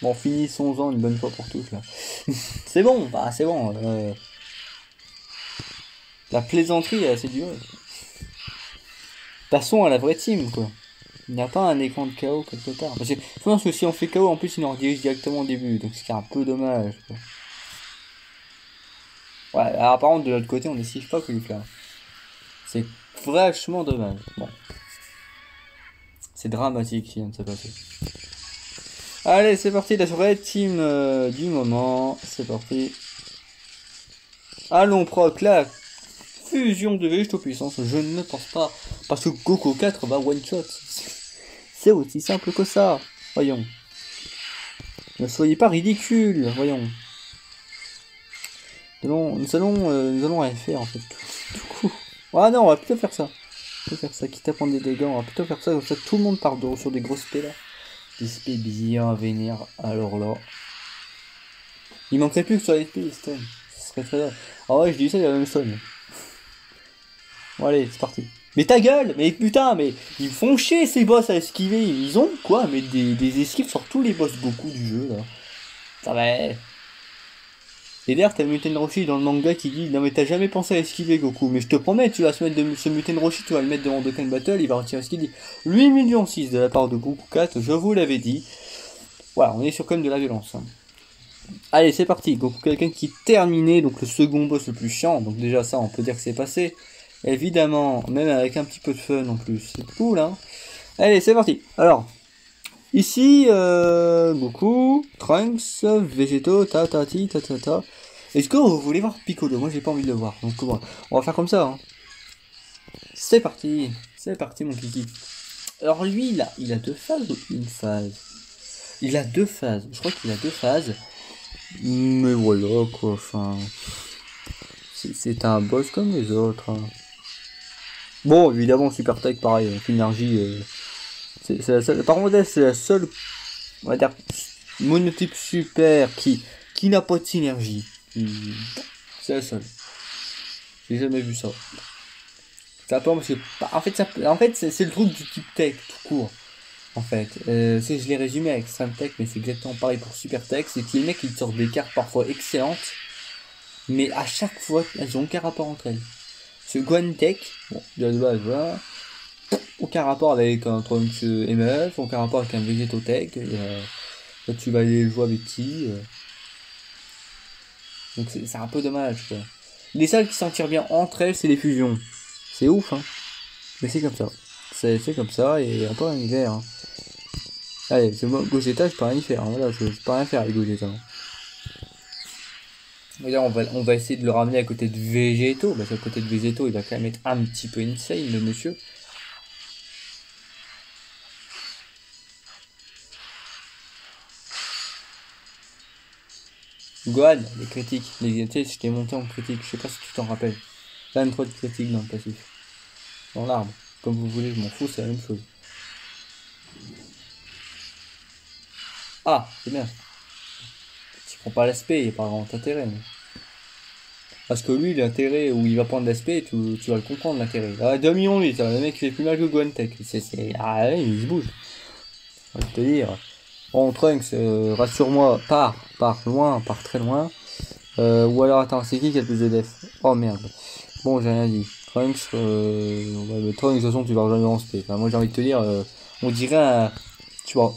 Bon, finissons-en une bonne fois pour toutes là. C'est bon, bah c'est bon. La plaisanterie est assez durée. Passons à la vraie team quoi. Il n'y a pas un écran de KO quelque part. Parce que je pense que si on fait KO en plus il nous redirige directement au début, donc c'est un peu dommage quoi. Ouais, alors par contre de l'autre côté on n'esquive pas que lui là. C'est vachement dommage. Bon. C'est dramatique qui vient de se passer. Allez, c'est parti, la vraie team du moment. C'est parti. Allons, proc, la fusion de végétaux puissance. Je ne pense pas. Parce que Goku 4 va one shot. C'est aussi simple que ça. Voyons. Ne soyez pas ridicule. Voyons. Nous allons rien faire en fait. Du coup. Ah non, on va plutôt faire ça. On va faire ça, quitte à prendre des dégâts. On va plutôt faire ça, comme ça tout le monde part sur des grosses spé là. Des spé bien vénères. Alors là. Il manquerait plus que sur les spé, stun. Ce serait très bien. Ah ouais, je dis ça, il y a la même stun. Bon, allez, c'est parti. Mais ta gueule! Mais putain, mais ils font chier ces boss à esquiver. Ils ont quoi? Mais des esquives sur tous les boss Goku du jeu là. Ça va. Et d'ailleurs, t'as Muten Roshi dans le manga qui dit non, mais t'as jamais pensé à esquiver Goku. Mais je te promets, tu vas se mettre ce Muten Roshi, tu vas le mettre devant Dokkan Battle, il va retirer ce qu'il dit. 8 millions 6 de la part de Goku 4, je vous l'avais dit. Voilà, on est sur quand même de la violence. Hein. Allez, c'est parti. Goku quelqu'un qui terminé, donc le second boss le plus chiant. Donc déjà ça, on peut dire que c'est passé. Évidemment, même avec un petit peu de fun en plus. C'est cool, hein. Allez, c'est parti. Alors, ici, Goku, Trunks, Végétaux, ta. Est-ce que vous voulez voir Piccolo? Moi, j'ai pas envie de le voir. Donc, bon, on va faire comme ça. Hein. C'est parti. C'est parti, mon kiki. Alors, lui, il a 2 phases ou une phase? Il a 2 phases. Je crois qu'il a 2 phases. Mais voilà, quoi. Enfin, c'est un boss comme les autres. Hein. Bon, évidemment, Super Tech, pareil, énergie. C'est la seule. Par contre, c'est la seule, on va dire, monotype super qui n'a pas de synergie. C'est la seule. J'ai jamais vu ça. Ça peut parce que, en fait, c'est le truc du type tech tout court. En fait, je l'ai résumé avec Extreme Tech, mais c'est exactement pareil pour Super Tech. C'est que les mecs ils sortent des cartes parfois excellentes, mais à chaque fois elles ont aucun rapport entre elles. Ce Gohan Tech, bon, de base, voilà. Aucun rapport avec un Trunks MF, aucun rapport avec un Vegetotech. Là, tu vas aller jouer avec qui Donc c'est un peu dommage, quoi. Les seules qui s'en tirent bien entre elles, c'est les fusions. C'est ouf, hein. Mais c'est comme ça. C'est comme ça, et on peut rien y faire, hein. Allez, c'est moi, Gogeta, je peux rien y faire, hein. Voilà, je peux rien faire avec Gogeta. Hein. Regarde, on va essayer de le ramener à côté de Végéto. Parce qu'à côté de Végéto, il va quand même être un petit peu insane, le monsieur. Gohan, les critiques. Tu sais, je t'ai monté en critique. Je sais pas si tu t'en rappelles. 23 de critiques dans le passif. Dans l'arbre. Comme vous voulez, je m'en fous, c'est la même chose. Ah, c'est bien. Tu prends pas l'aspect, il n'y a pas grand intérêt. Mais... Parce que lui, l'intérêt où il va prendre l'aspect, tu vas le comprendre l'intérêt. Ah, 2 millions 8, le mec fait plus mal que Gohan Tech. Ah ouais, il se bouge. On va te dire. Bon, Trunks, rassure-moi, pars loin, pars très loin. Ou alors, attends, c'est qui a le plus de def? Oh merde. Bon, j'ai rien dit. Trunks, ouais, mais Trunks, de toute façon, tu vas jamais en SP. Enfin, moi, j'ai envie de te dire, on dirait un. Tu vois,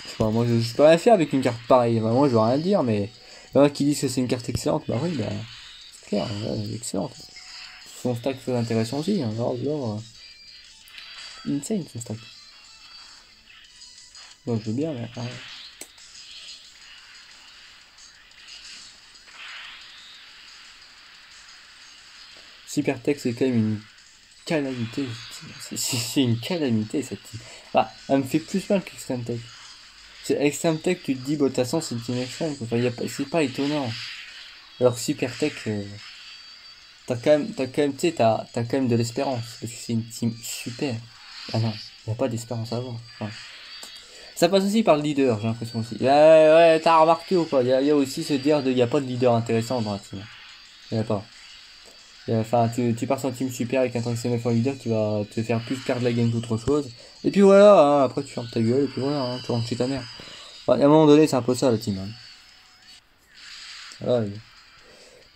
je sais pas, moi, je peux rien faire avec une carte pareille. Enfin, moi, je veux rien dire, mais. Il y en a qui disent que c'est une carte excellente. Bah oui, bah. C'est clair, ouais, elle est excellente. Son stack très intéressant aussi. Hein. Alors, insane son stack. Moi, je veux bien, mais. Ah, ouais. Supertech, c'est quand même une calamité. C'est une calamité cette team. Bah, elle me fait plus mal qu'Extreme Tech. C'est Extreme Tech, tu te dis, bah, de toute façon, c'est une team extrême. Enfin, c'est pas étonnant. Alors que Super Tech, t'as quand même, tu sais, t'as quand même de l'espérance. Parce que c'est une team super. Ah non, y a pas d'espérance à avoir. Enfin, ça passe aussi par le leader, j'ai l'impression aussi. Ouais, ouais, t'as remarqué ou pas? Y a aussi se dire de, y a pas de leader intéressant dans la team. Y a pas. Enfin, tu pars sur un team super avec un tank CMF en leader qui va te faire plus perdre la game qu'autre chose. Et puis voilà, hein, après tu fermes ta gueule, et puis voilà, hein, tu rentres chez ta mère. Enfin, à un moment donné, c'est un peu ça la team. Hein. Voilà,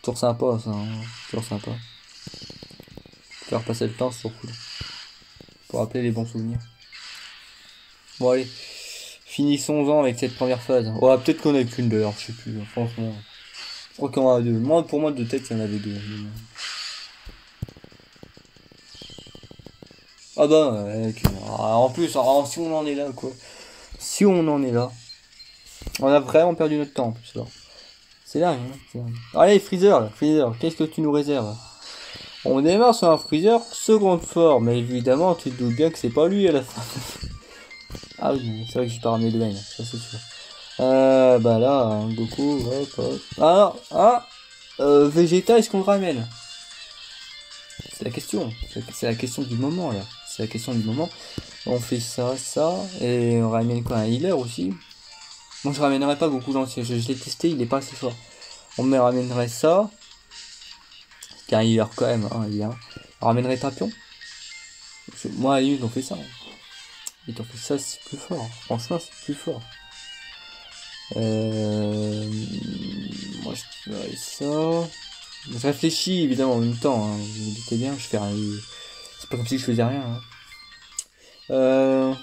toujours sympa, ça. Hein, toujours sympa. Faire passer le temps, c'est toujours cool. Pour rappeler les bons souvenirs. Bon, allez. Finissons-en avec cette première phase. Ouais, peut-être qu'on a qu'une d'ailleurs, je sais plus. Franchement. Je crois qu'il y en a deux. Moi, pour moi, de tête, il y en avait deux. Ah bah, ouais, en plus, alors, si on en est là, quoi. Si on en est là, on a vraiment perdu notre temps en plus là. C'est dingue, hein, c'est dingue. Allez, Freezer, là, Freezer, qu'est-ce que tu nous réserves? On démarre sur un Freezer seconde forme, mais évidemment, tu te doutes bien que c'est pas lui à la fin. Ah oui, c'est vrai que j'ai pas ramené de veine, ça c'est sûr. Bah là, hein, Goku, hop, hop. Ah, Vegeta, est-ce qu'on le ramène? C'est la question, c'est la question du moment là. C'est la question du moment. On fait ça, et on ramène quoi? Un healer aussi? Moi je ramènerais pas Goku l'ancien, je l'ai testé, il est pas assez fort. On me ramènerait ça. Car il healer quand même, hein, il a. On ramènerait Tapion. Moi à la limite on fait ça. Et on fait ça, c'est plus fort. Franchement c'est plus fort. Moi je ferais ça. Je réfléchis évidemment en même temps, hein. Vous vous doutez bien, je fais rien. C'est pas comme si je faisais rien. Hein.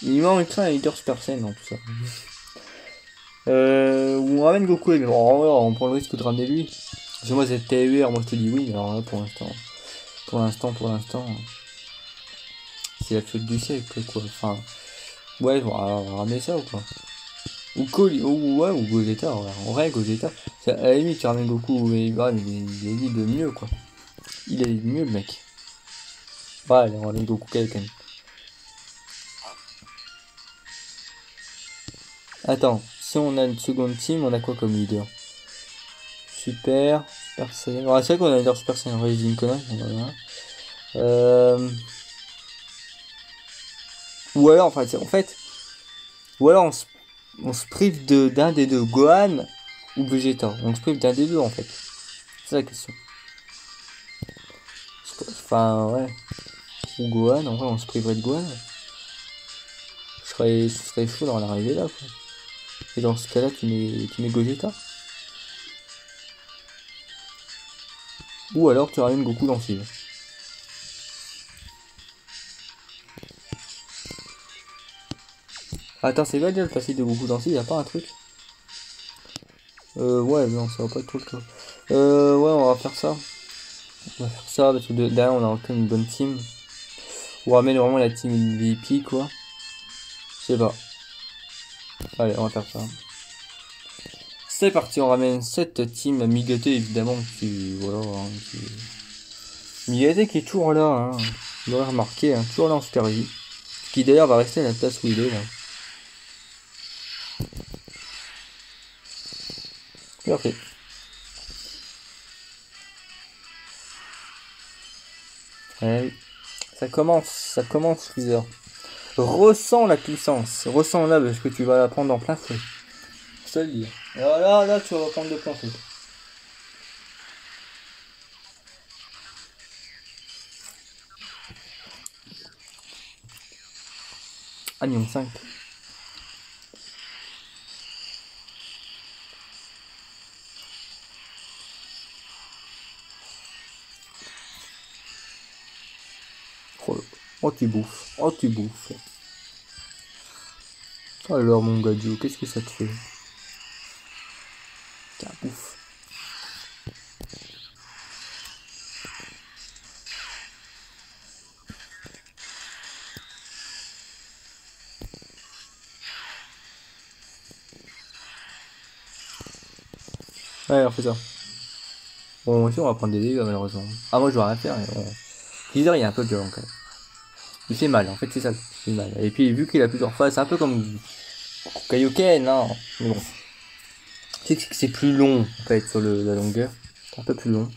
Il manquerait un leader Super Saiyan dans tout ça. Ou on ramène Goku, mais on prend le risque de ramener lui. Parce que moi c'est TUR, moi je te dis oui, mais alors là pour l'instant, c'est la faute du siècle quoi. Enfin, ouais, on va ramener ça ou quoi. Ou Coli, ou Gogeta, en vrai Gogeta. À la limite tu ramènes Goku, et bah, il est de mieux quoi. Il est mieux le mec. Ouais, allez, on ramène Goku quand même. Attends, si on a une seconde team, on a quoi comme leader? Super Saiyan. Ouais, c'est vrai qu'on a un leader Super Saiyan, ouais, j'ai une connerie, on en a un. Ou alors, en fait, ou alors on se prive d'un des deux, Gohan ou Vegeta. On se prive d'un des deux en fait. C'est la question. Enfin, ouais. Ou Gohan, en vrai, on se priverait de Gohan. Ce serait fou d'en arriver là, quoi. Et dans ce cas-là, tu mets Gogeta. Ou alors tu ramènes Goku dans le ciel. Attends, c'est quoi déjà le passé de Goku dans le ciel? Y'a pas un truc? Ouais, non, ça va pas être trop le cas. Ouais, on va faire ça. On va faire ça parce que derrière, on a quand même une bonne team. On ramène vraiment la team MVP, quoi. Je sais pas. Allez, on va faire ça. C'est parti, on ramène cette team Migate, évidemment, qui, voilà, hein, Migate qui est toujours là, hein. Vous l'aurez remarqué, hein, toujours là en Super League. Qui d'ailleurs va rester à la place où il est, là. Parfait. Allez. Ça commence, Freezer. Ressens la puissance, ressens-la parce que tu vas la prendre en plein feu. Je te le dis. Là, tu vas prendre de plein feu. Ah, niveau 5. Oh, tu bouffes. Oh, tu bouffes. Alors, mon gadget, qu'est-ce que ça te fait? Tiens, bouffe. Ouais, alors fais ça. Bon, ici, on va prendre des dégâts, malheureusement. Ah, moi, je dois rien faire. Freezer, il est un peu violent, quand même. Il fait mal, en fait, c'est ça. Il fait mal. Et puis, vu qu'il a plusieurs phases, c'est un peu comme Kaioken, non. Mais bon. C'est que c'est plus long, en fait, sur la longueur. C'est un peu plus long.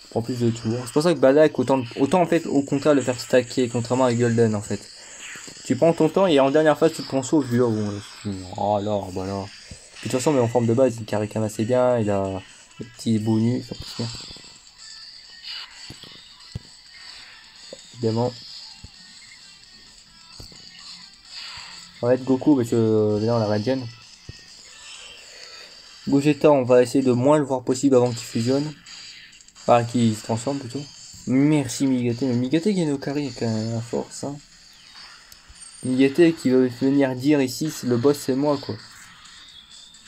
Prend plus de tours. C'est pour ça que Badak, autant en fait, au contraire, le faire stacker, contrairement à Golden, en fait. Tu prends ton temps et en dernière phase, tu te prends sauve, bon, oh là, voilà. Puis, de toute façon, mais en forme de base, il carry quand même assez bien, il a des petits bonus, ça passe bien. Évidemment. On va être Goku parce que là, on a Radian. Gogeta, on va essayer de moins le voir possible avant qu'il fusionne. Enfin, qu'il se transforme plutôt. Merci Migate, mais Migate qui est nos carry avec la force, hein. Migate qui veut venir dire ici, le boss c'est moi, quoi.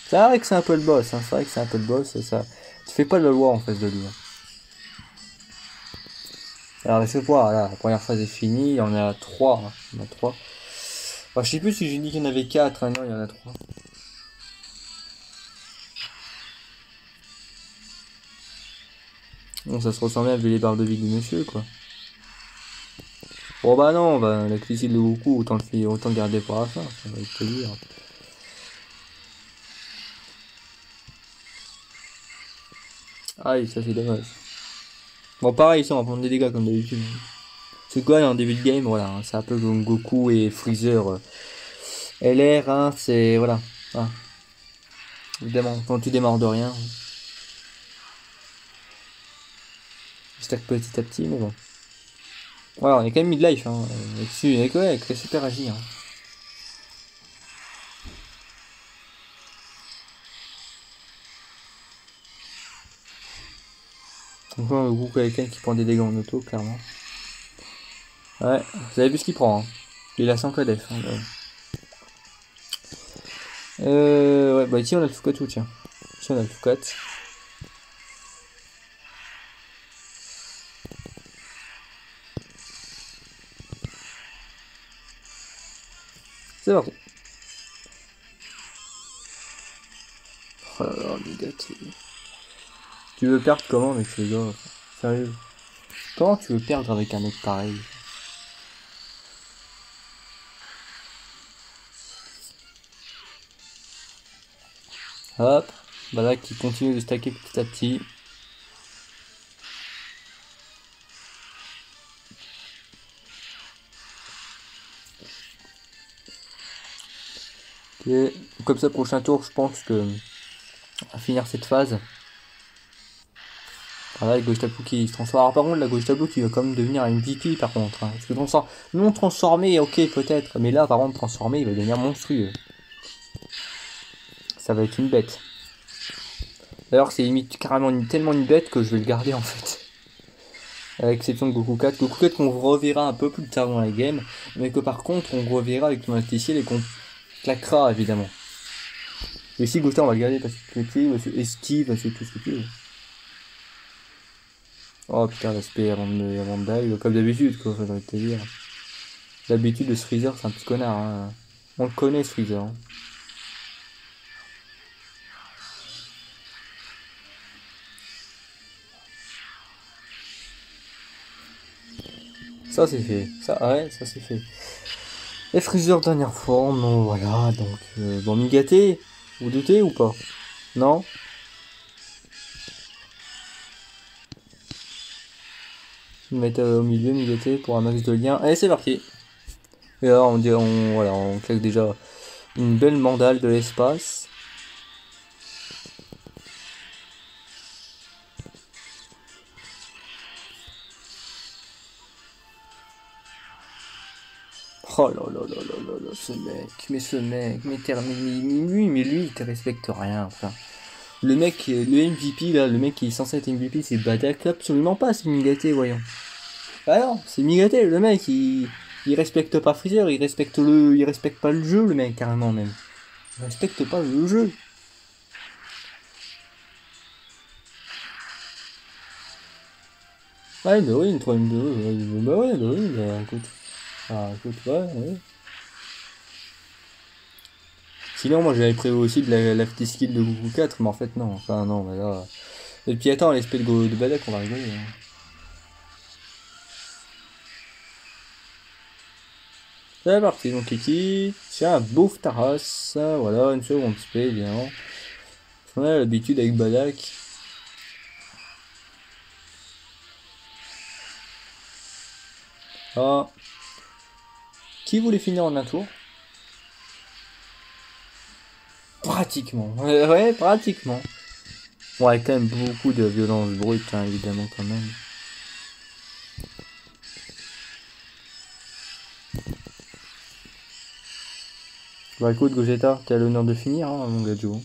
C'est vrai que c'est un peu le boss, hein. C'est vrai que c'est un peu le boss, ça. Tu fais pas de la loi en face de lui, hein. Alors laissez voir, là, la première phase est finie, il y en a 3, hein. Il y en a 3. Enfin, je sais plus si j'ai dit qu'il y en avait 4, hein. Non, il y en a 3. Bon, ça se ressemble bien vu les barres de vie du monsieur, quoi. Bon bah non, bah, la cuisine de Goku, autant le garder pour la fin, ça va être dire. Aïe, ça c'est dommage. Bon pareil, ça on va prendre des dégâts comme d'habitude. C'est quoi en début de game, voilà, hein, c'est un peu comme Goku et Freezer. LR, hein, c'est... voilà. Hein. Évidemment, quand tu démarres de rien. Je stack petit à petit, mais bon. Voilà, on est quand même mid-life, hein. Avec la super agi, hein. Donc là, Goku quelqu'un qui prend des dégâts en auto, clairement. Ouais, vous avez vu ce qu'il prend, hein. Il a 100 KDF, hein, ouais, bah ici on a le Fukatu, tiens. Ici on a le Fukat. C'est parti. Oh là là, négatif. Tu veux perdre comment avec ces gars? Sérieux? Comment tu veux perdre avec un mec pareil? Hop. Bah là qui continue de stacker petit à petit. Ok. Comme ça, prochain tour, je pense que on va finir cette phase. Voilà, le Ghostablue qui se transforme. Alors, par contre, la Ghostablue qui va quand même devenir un MVP par contre. Hein. Parce que non transformé, ok, peut-être. Mais là, par contre, transformé, il va devenir monstrueux. Ça va être une bête. D'ailleurs, c'est limite carrément tellement une bête que je vais le garder en fait. À l'exception de Goku 4. Goku 4 qu'on reverra un peu plus tard dans la game. Mais que par contre, on reverra avec ton artificiel et qu'on claquera évidemment. Et si Ghoster, on va le garder parce que monsieur esquive, c'est tout ce que tu veux. Oh putain, l'aspect avant de die, comme d'habitude, quoi, faudrait te dire. D'habitude, ce Freezer, c'est un petit connard, hein. On le connaît, ce Freezer. Hein. Ça, c'est fait. Ça, ouais, ça, c'est fait. Et Freezer, dernière forme, voilà, donc... bon, Migaté, vous doutez ou pas? Non? Je vais mettre au milieu, Migaté, pour un max de liens. Allez, c'est parti. Et là, voilà, on claque déjà une belle mandale de l'espace. Oh là là là là là là, ce mec, mais lui, il te respecte rien, enfin. Le mec, le MVP là, le mec qui est censé être MVP, c'est Badak, absolument pas, c'est Migaté, voyons. Ah non, c'est Migaté, le mec, il respecte pas Freezer, il respecte pas le jeu, le mec, carrément même. Il respecte pas le jeu. Ouais, bah oui, une troisième de... Bah ouais, bah oui, bah écoute. Ah, écoute, ouais. Sinon, moi j'avais prévu aussi de la petite skill de Goku 4, mais en fait, non. Enfin, non, mais là. Et puis attends, l'espèce de Badak, on va rigoler. Hein. C'est parti, donc Kiki. Tiens, bouffe ta race. Voilà, une seconde spé, évidemment. On a l'habitude avec Badak. Ah. Qui voulait finir en un tour? Pratiquement. Ouais, pratiquement. Bon, avec quand même beaucoup de violence brute, hein, évidemment, quand même. Bah écoute, Gogeta, t'as l'honneur de finir, hein, mon gars Joe.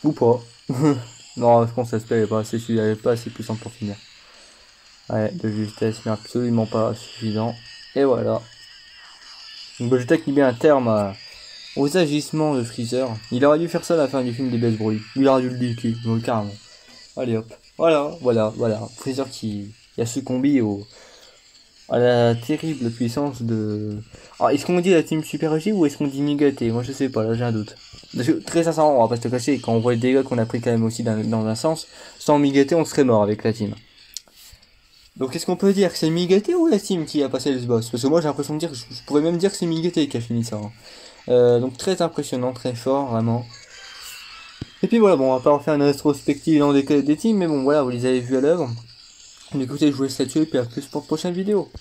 Ou pas. Non, je pense que l'aspect elle est pas assez puissante pour finir. Ouais, de justesse, mais absolument pas suffisant. Et voilà. Donc Gogeta qui met un terme aux agissements de Freezer. Il aurait dû faire ça à la fin du film des Best Bruits. Il aurait dû le liquer, donc carrément. Allez hop. Voilà. Freezer qui a succombé à la terrible puissance de... Alors, est-ce qu'on dit la team Super G ou est-ce qu'on dit Migaté? Moi je sais pas, là j'ai un doute. Parce que, très sincèrement, on va pas se le cacher, quand on voit les dégâts qu'on a pris quand même aussi dans un sens, sans Migaté on serait mort avec la team. Donc est-ce qu'on peut dire que c'est Migaté ou la team qui a passé le boss? Parce que moi j'ai l'impression de dire, je pourrais même dire que c'est Migaté qui a fini ça. Hein. Donc très impressionnant, très fort, vraiment. Et puis voilà, bon, on va pas en faire une rétrospective dans des teams, mais bon voilà, vous les avez vus à l'œuvre. Écoutez, je vous laisse là-dessus et puis à plus pour de prochaines vidéos.